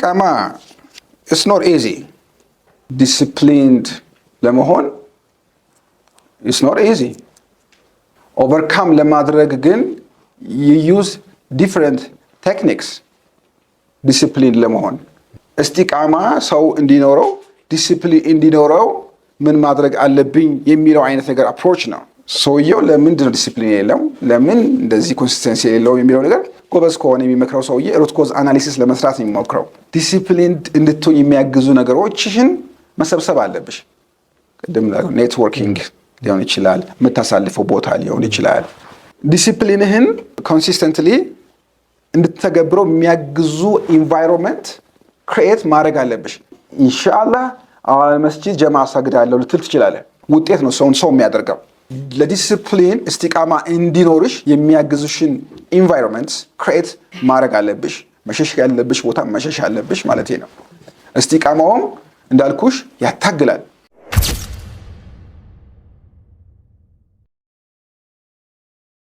እስቲቃማ it's not easy. Disciplined ለመሆን it's not easy. Overcome ለማድረግ ግን you use different techniques. Disciplined ለመሆን እስቲቃማ ሰው እንዲኖረው ዲሲፕሊን እንዲኖረው ምን ማድረግ አለብኝ የሚለው አይነት ነገር አፕሮች ነው። ሰውየው ለምንድን ነው ዲሲፕሊን የሌለው ለምን እንደዚህ ኮንሲስተንሲ የሌለው የሚለው ነገር ጎበዝ ከሆነ የሚመክረው ሰውዬ ሩት ኮዝ አናሊሲስ ለመስራት ነው የሚሞክረው። ዲሲፕሊን እንድትሆን የሚያግዙ ነገሮችን መሰብሰብ አለብሽ። ቅድም ኔትወርኪንግ ሊሆን ይችላል፣ የምታሳልፈው ቦታ ሊሆን ይችላል። ዲሲፕሊንህን ኮንሲስተንትሊ እንድትተገብረው የሚያግዙ ኢንቫይሮንመንት ክሬት ማድረግ አለብሽ። ኢንሻአላህ መስጂድ ጀማ ሰግዳለሁ ልትል ትችላለህ። ውጤት ነው ሰው የሚያደርገው። ለዲሲፕሊን እስቲቃማ እንዲኖርሽ የሚያግዙሽን ኢንቫይሮንመንትስ ክሬት ማድረግ አለብሽ። መሸሽ ያለብሽ ቦታ መሸሽ አለብሽ ማለት ነው። እስቲቃማውም እንዳልኩሽ ያታግላል።